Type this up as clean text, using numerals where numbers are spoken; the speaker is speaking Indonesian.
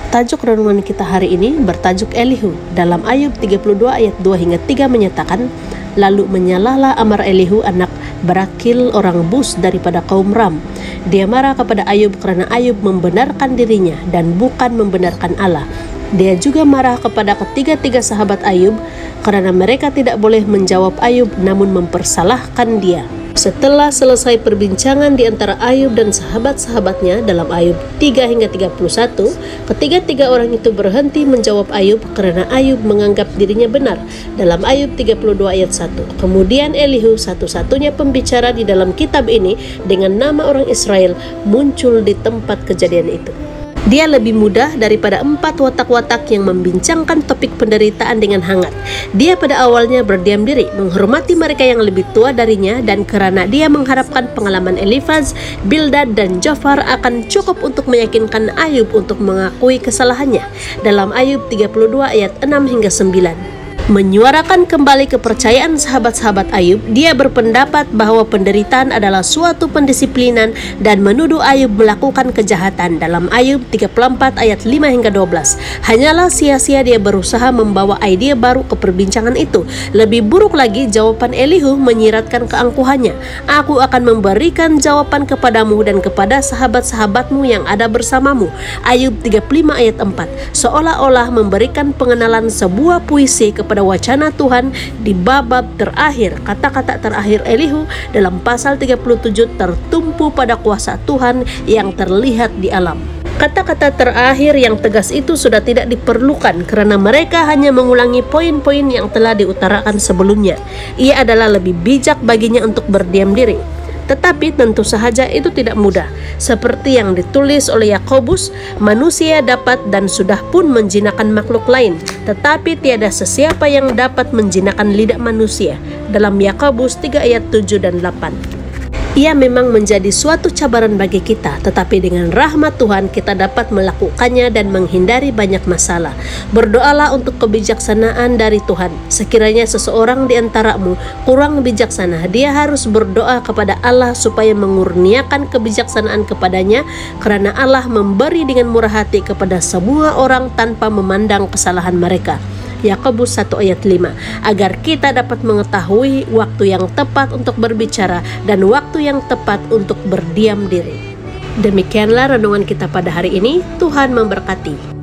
Tajuk renungan kita hari ini bertajuk Elihu. Dalam Ayub 32 ayat 2 hingga 3 menyatakan, lalu menyalahlah Amar Elihu anak Barakil orang Bus daripada kaum Ram. Dia marah kepada Ayub karena Ayub membenarkan dirinya dan bukan membenarkan Allah. Dia juga marah kepada ketiga-tiga sahabat Ayub karena mereka tidak boleh menjawab Ayub namun mempersalahkan dia. Setelah selesai perbincangan di antara Ayub dan sahabat-sahabatnya dalam Ayub 3 hingga 31, ketiga-tiga orang itu berhenti menjawab Ayub karena Ayub menganggap dirinya benar dalam Ayub 32 ayat 1. Kemudian Elihu, satu-satunya pembicara di dalam kitab ini dengan nama orang Israel, muncul di tempat kejadian itu. Dia lebih muda daripada 4 watak-watak yang membincangkan topik penderitaan dengan hangat. Dia pada awalnya berdiam diri, menghormati mereka yang lebih tua darinya, dan karena dia mengharapkan pengalaman Elifaz, Bildad, dan Jofar akan cukup untuk meyakinkan Ayub untuk mengakui kesalahannya. Dalam Ayub 32 ayat 6 hingga 9. Menyuarakan kembali kepercayaan sahabat-sahabat Ayub, dia berpendapat bahwa penderitaan adalah suatu pendisiplinan dan menuduh Ayub melakukan kejahatan. Dalam Ayub 34 ayat 5 hingga 12, hanyalah sia-sia dia berusaha membawa ide baru ke perbincangan itu. Lebih buruk lagi, jawaban Elihu menyiratkan keangkuhannya. Aku akan memberikan jawaban kepadamu dan kepada sahabat-sahabatmu yang ada bersamamu. Ayub 35 ayat 4, seolah-olah memberikan pengenalan sebuah puisi kepada wacana Tuhan di bab terakhir. Kata-kata terakhir Elihu dalam pasal 37 tertumpu pada kuasa Tuhan yang terlihat di alam. Kata-kata terakhir yang tegas itu sudah tidak diperlukan karena mereka hanya mengulangi poin-poin yang telah diutarakan sebelumnya. Ia adalah lebih bijak baginya untuk berdiam diri. Tetapi tentu saja itu tidak mudah. Seperti yang ditulis oleh Yakobus, manusia dapat dan sudah pun menjinakkan makhluk lain, tetapi tiada sesiapa yang dapat menjinakkan lidah manusia. Dalam Yakobus 3 ayat 7 dan 8. Ia memang menjadi suatu cabaran bagi kita, tetapi dengan rahmat Tuhan kita dapat melakukannya dan menghindari banyak masalah. Berdoalah untuk kebijaksanaan dari Tuhan. Sekiranya seseorang di antaramu kurang bijaksana, dia harus berdoa kepada Allah supaya mengurniakan kebijaksanaan kepadanya, karena Allah memberi dengan murah hati kepada semua orang tanpa memandang kesalahan mereka. Yakobus 1 ayat 5, agar kita dapat mengetahui waktu yang tepat untuk berbicara dan waktu yang tepat untuk berdiam diri. Demikianlah renungan kita pada hari ini. Tuhan memberkati.